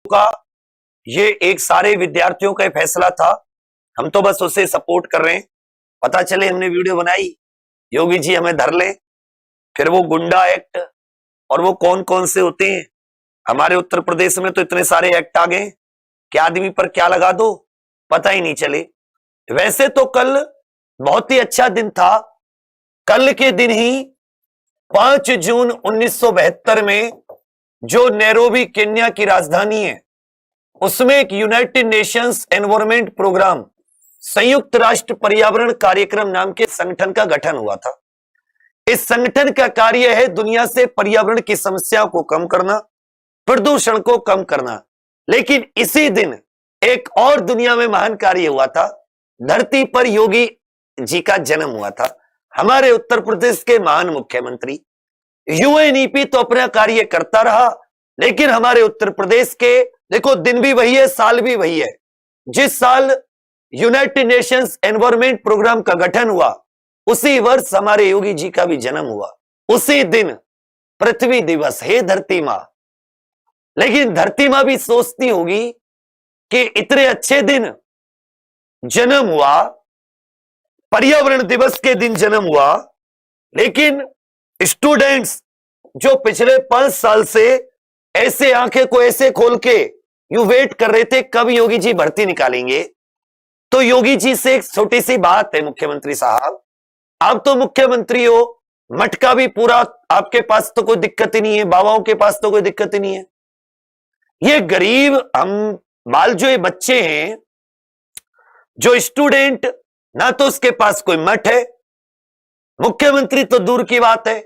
का ये एक सारे विद्यार्थियों का फैसला था। हम तो बस उसे सपोर्ट कर रहे हैं। पता चले हमने वीडियो बनाई, योगी जी हमें धर ले, फिर वो गुंडा एक्ट और वो कौन कौन से होते हैं। हमारे उत्तर प्रदेश में तो इतने सारे एक्ट आ गए कि आदमी पर क्या लगा दो पता ही नहीं चले। वैसे तो कल बहुत ही अच्छा दिन था। कल के दिन ही 5 जून 1972 में जो नैरोबी केन्या की राजधानी है उसमें एक यूनाइटेड नेशंस एनवायरमेंट प्रोग्राम, संयुक्त राष्ट्र पर्यावरण कार्यक्रम नाम के संगठन का गठन हुआ था। इस संगठन का कार्य है दुनिया से पर्यावरण की समस्याओं को कम करना, प्रदूषण को कम करना। लेकिन इसी दिन एक और दुनिया में महान कार्य हुआ था। धरती पर योगी जी का जन्म हुआ था, हमारे उत्तर प्रदेश के महान मुख्यमंत्री। यूएनईपी तो अपना कार्य करता रहा, लेकिन हमारे उत्तर प्रदेश के देखो दिन भी वही है, साल भी वही है। जिस साल यूनाइटेड नेशंस एनवायरमेंट प्रोग्राम का गठन हुआ उसी वर्ष हमारे योगी जी का भी जन्म हुआ। उसी दिन पृथ्वी दिवस है, धरती मां। लेकिन धरती मां भी सोचती होगी कि इतने अच्छे दिन जन्म हुआ, पर्यावरण दिवस के दिन जन्म हुआ, लेकिन स्टूडेंट्स जो पिछले 5 साल से ऐसे आंखें को ऐसे खोल के यू वेट कर रहे थे कब योगी जी भर्ती निकालेंगे। तो योगी जी से एक छोटी सी बात है, मुख्यमंत्री साहब, आप तो मुख्यमंत्री हो, मटका भी पूरा आपके पास तो कोई दिक्कत ही नहीं है, बाबाओं के पास तो कोई दिक्कत ही नहीं है। ये गरीब हम बाल जो ये बच्चे हैं, जो स्टूडेंट, ना तो उसके पास कोई मठ है, मुख्यमंत्री तो दूर की बात है,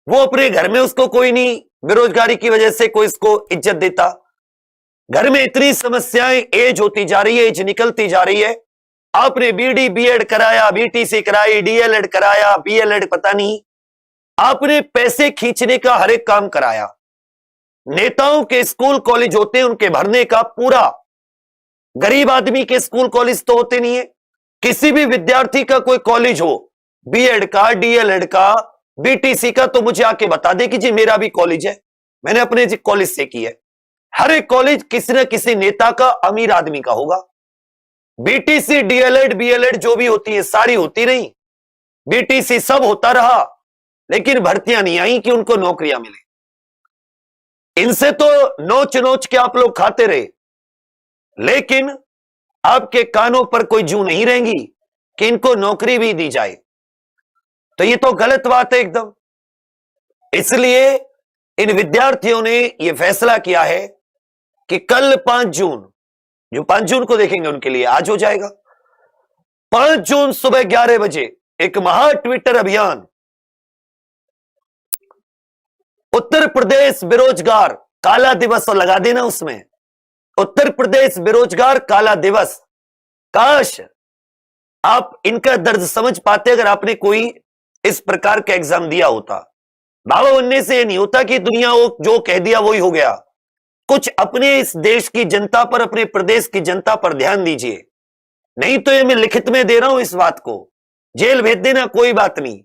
वो अपने घर में उसको कोई नहीं, बेरोजगारी की वजह से कोई इसको इज्जत देता। घर में इतनी समस्याएं, एज होती जा रही है, एज निकलती जा रही है। आपने बीडी बीएड कराया, बीटीसी कराई, डीएलएड कराया, बीएलएड पता नहीं, आपने पैसे खींचने का हर एक काम कराया। नेताओं के स्कूल कॉलेज होते हैं, उनके भरने का पूरा, गरीब आदमी के स्कूल कॉलेज तो होते नहीं है। किसी भी विद्यार्थी का कोई कॉलेज हो, बीएड का, डीएलएड का, बीटीसी का, तो मुझे आके बता दे कि जी मेरा भी कॉलेज है, मैंने अपने कॉलेज से की है। हर एक कॉलेज किसी न किसी नेता का, अमीर आदमी का होगा। बीटीसी, डीएलएड, बीएलएड जो भी होती है सारी होती नहीं, बीटीसी सब होता रहा, लेकिन भर्तियां नहीं आई कि उनको नौकरियां मिले। इनसे तो नोच नोच के आप लोग खाते रहे, लेकिन आपके कानों पर कोई जू नहीं रहेंगी कि इनको नौकरी भी दी जाए। तो ये तो गलत बात है एकदम। इसलिए इन विद्यार्थियों ने यह फैसला किया है कि कल 5 जून, जो 5 जून को देखेंगे उनके लिए आज हो जाएगा, 5 जून सुबह 11 बजे एक महा ट्विटर अभियान, उत्तर प्रदेश बेरोजगार काला दिवस, और लगा देना उसमें उत्तर प्रदेश बेरोजगार काला दिवस। काश आप इनका दर्द समझ पाते अगर आपने कोई इस प्रकार का एग्जाम दिया होता। बाबा बनने से नहीं होता कि दुनिया वो जो कह दिया वही हो गया। कुछ अपने इस देश की जनता पर, अपने प्रदेश की जनता पर ध्यान दीजिए। नहीं तो ये मैं लिखित में दे रहा हूं इस बात को, जेल भेज देना, कोई बात नहीं।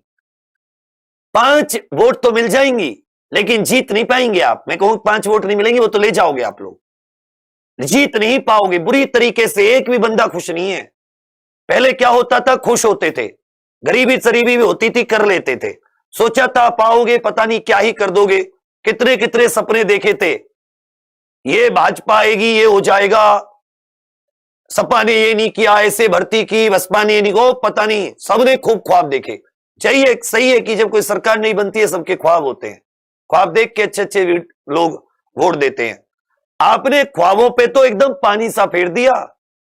5 वोट तो मिल जाएंगी, लेकिन जीत नहीं पाएंगे आप। मैं कहूं 5 वोट नहीं मिलेंगे, वो तो ले जाओगे आप लोग, जीत नहीं पाओगे बुरी तरीके से। एक भी बंदा खुश नहीं है। पहले क्या होता था, खुश होते थे, गरीबी सरीबी भी होती थी, कर लेते थे। सोचा था पाओगे, पता नहीं क्या ही कर दोगे, कितने कितने सपने देखे थे, ये भाजपा आएगी, ये हो जाएगा, सपा ने ये नहीं किया, ऐसे भर्ती की, बसपा ने ये नहीं को, पता नहीं, सबने खूब ख्वाब देखे। चाहिए, सही है कि जब कोई सरकार नहीं बनती है सबके ख्वाब होते हैं, ख्वाब देख के अच्छे अच्छे लोग वोट देते हैं। आपने ख्वाबों पे तो एकदम पानी सा फेर दिया,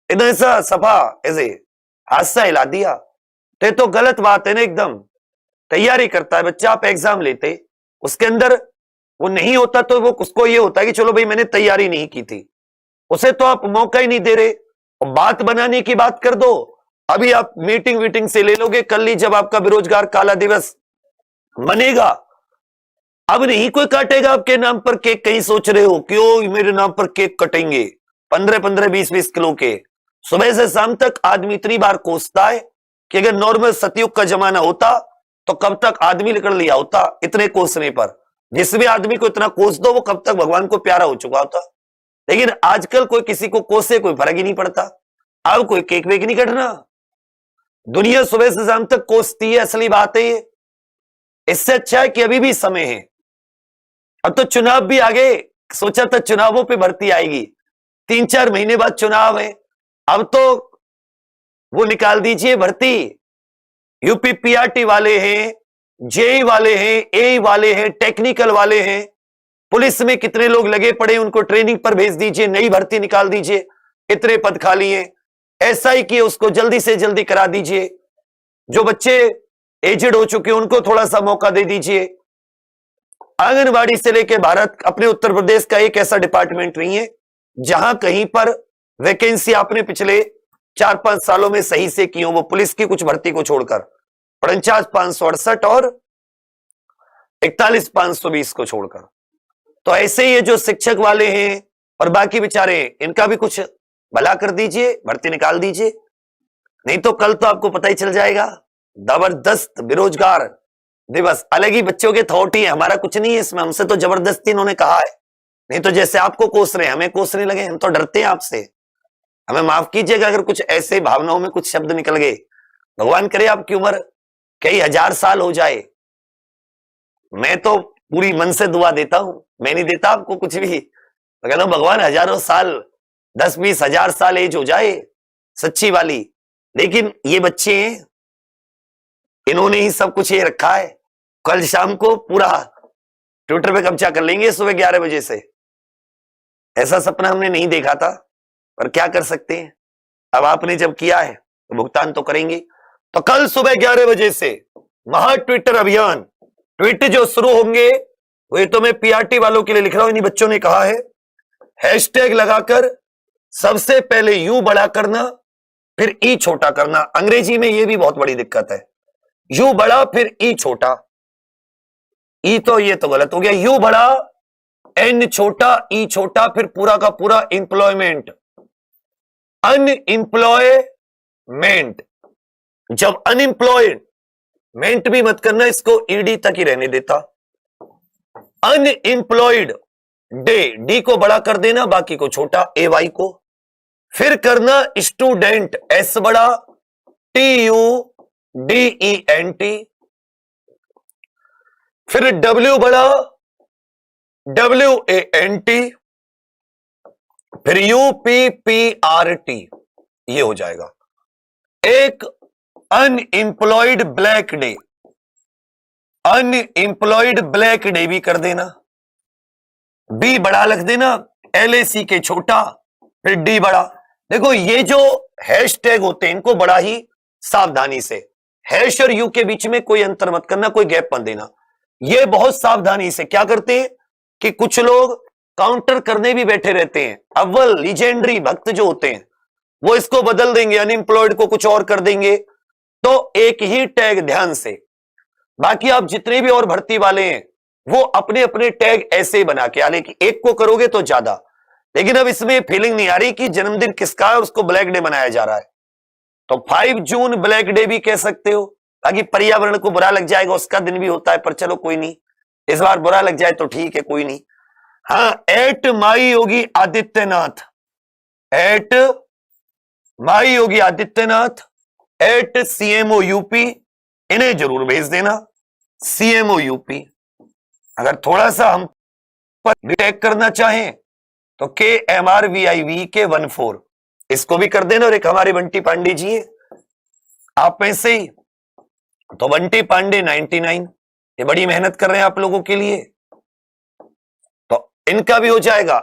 इधर ऐसा सफा ऐसे हादसा हिला दिया। तो गलत बात है ना एकदम। तैयारी करता है बच्चा, आप एग्जाम लेते, उसके अंदर वो नहीं होता तो वो उसको ये होता है कि चलो भाई मैंने तैयारी नहीं की थी, उसे तो आप मौका ही नहीं दे रहे। और बात बनाने की बात कर दो, अभी आप मीटिंग वीटिंग से ले लोगे, कल ही जब आपका बेरोजगार काला दिवस मनेगा, अब नहीं कोई काटेगा आपके नाम पर केक। कहीं सोच रहे हो क्यों मेरे नाम पर केक कटेंगे 15-15, 20-20 किलो के। सुबह से शाम तक आदमी इतनी बार कोसता है कि अगर नॉर्मल सतयुग का जमाना होता तो कब तक आदमी निकल लिया होता। इतने कोसने पर जिस भी आदमी को इतना कोस दो वो कब तक भगवान को प्यारा हो चुका होता। लेकिन आजकल कोई किसी को कोसे कोई फर्क ही नहीं पड़ता। अब कोई केक वेक नहीं कटना, दुनिया सुबह से शाम तक कोसती है, असली बात है ये। इससे अच्छा है कि अभी भी समय है। अब तो चुनाव भी आगे, सोचा था चुनावों पे भर्ती आएगी, 3-4 महीने बाद चुनाव है। अब तो वो निकाल दीजिए भर्ती। यूपी पीआरटी वाले हैं, जेई वाले हैं, ए वाले हैं, टेक्निकल वाले हैं, पुलिस में कितने लोग लगे पड़े, उनको ट्रेनिंग पर भेज दीजिए, नई भर्ती निकाल दीजिए, इतने पद खाली हैं। एसआई की उसको जल्दी से जल्दी करा दीजिए। जो बच्चे एजेड हो चुके हैं उनको थोड़ा सा मौका दे दीजिए। आंगनबाड़ी से लेकर भारत, अपने उत्तर प्रदेश का एक ऐसा डिपार्टमेंट नहीं है जहां कहीं पर वैकेंसी आपने पिछले 4-5 सालों में सही से की हो, वो पुलिस की कुछ भर्ती को छोड़कर, 49,568 और 41,520 को छोड़कर। तो ऐसे ही ये जो शिक्षक वाले हैं और बाकी बेचारे, इनका भी कुछ भला कर दीजिए, भर्ती निकाल दीजिए। नहीं तो कल तो आपको पता ही चल जाएगा, जबरदस्त बेरोजगार दिवस। अलग ही बच्चों के थॉट ही है, हमारा कुछ नहीं है इसमें, हमसे तो जबरदस्ती इन्होंने कहा है। नहीं तो जैसे आपको कोस रहे हैं हमें कोसने लगे, हम तो डरते हैं आपसे। हमें माफ कीजिएगा अगर कुछ ऐसे भावनाओं में कुछ शब्द निकल गए। भगवान करे आपकी उम्र कई हजार साल हो जाए। मैं तो पूरी मन से दुआ देता हूं, मैं नहीं देता आपको कुछ भी, तो कहता हूं भगवान हजारों साल, 10-20 हजार साल एज हो जाए सच्ची वाली। लेकिन ये बच्चे हैं, इन्होंने ही सब कुछ ये रखा है। कल शाम को पूरा ट्विटर पे कब्जा कर लेंगे सुबह 11 बजे से। ऐसा सपना हमने नहीं देखा था, पर क्या कर सकते हैं, अब आपने जब किया है तो भुगतान तो करेंगे। तो कल सुबह 11 बजे से महा ट्विटर अभियान, ट्वीट जो शुरू होंगे वो तो मैं पीआरटी वालों के लिए लिख रहा हूं, इन्हीं बच्चों ने कहा है, हैशटैग लगाकर सबसे पहले यू बड़ा करना फिर ई छोटा करना। अंग्रेजी में ये भी बहुत बड़ी दिक्कत है, यू बड़ा फिर ई छोटा। ई तो ये तो गलत हो गया, यू बड़ा एन छोटा ई छोटा, फिर पूरा का पूरा एम्प्लॉयमेंट, अनएम्प्लॉयमेंट। जब अनएम्प्लॉयमेंट भी मत करना, इसको ईडी तक ही रहने देता। अनएम्प्लॉयड डे, डी को बड़ा कर देना, बाकी को छोटा, ए वाई को। फिर करना स्टूडेंट, एस बड़ा, TUDENT। फिर डब्ल्यू बड़ा, WANT। फिर UPPRT, ये हो जाएगा। एक unemployed black day, unemployed black day भी कर देना, बी बड़ा लिख देना, LAC के छोटा, फिर डी बड़ा। देखो ये जो हैशटैग होते हैं इनको बड़ा ही सावधानी से, हैश और यू के बीच में कोई अंतर मत करना, कोई गैप मत देना। ये बहुत सावधानी से क्या करते हैं कि कुछ लोग काउंटर करने भी बैठे रहते हैं। अव्वल लीजेंडरी भक्त जो होते हैं वो इसको बदल देंगे, अनएम्प्लॉयड को कुछ और कर देंगे। तो एक ही टैग ध्यान से, बाकी आप जितने भी और भर्ती वाले हैं वो अपने अपने टैग ऐसे बना के, यानी कि एक को करोगे तो ज्यादा। लेकिन अब इसमें फीलिंग नहीं आ रही कि जन्मदिन किसका है उसको ब्लैक डे मनाया जा रहा है, तो 5 जून ब्लैक डे भी कह सकते हो। बाकी पर्यावरण को बुरा लग जाएगा, उसका दिन भी होता है, पर चलो कोई नहीं, इस बार बुरा लग जाए तो ठीक है, कोई नहीं। हाँ, at my Yogi Adityanath, at my Yogi Adityanath, at CMO UP, इन्हें जरूर भेज देना, CMO यूपी। अगर थोड़ा सा हम पर टैग करना चाहें तो KMRVIVK14, इसको भी कर देना। और एक हमारे बंटी पांडे जी है आप में से ही, तो बंटी पांडे 99, ये बड़ी मेहनत कर रहे हैं आप लोगों के लिए, तो इनका भी हो जाएगा।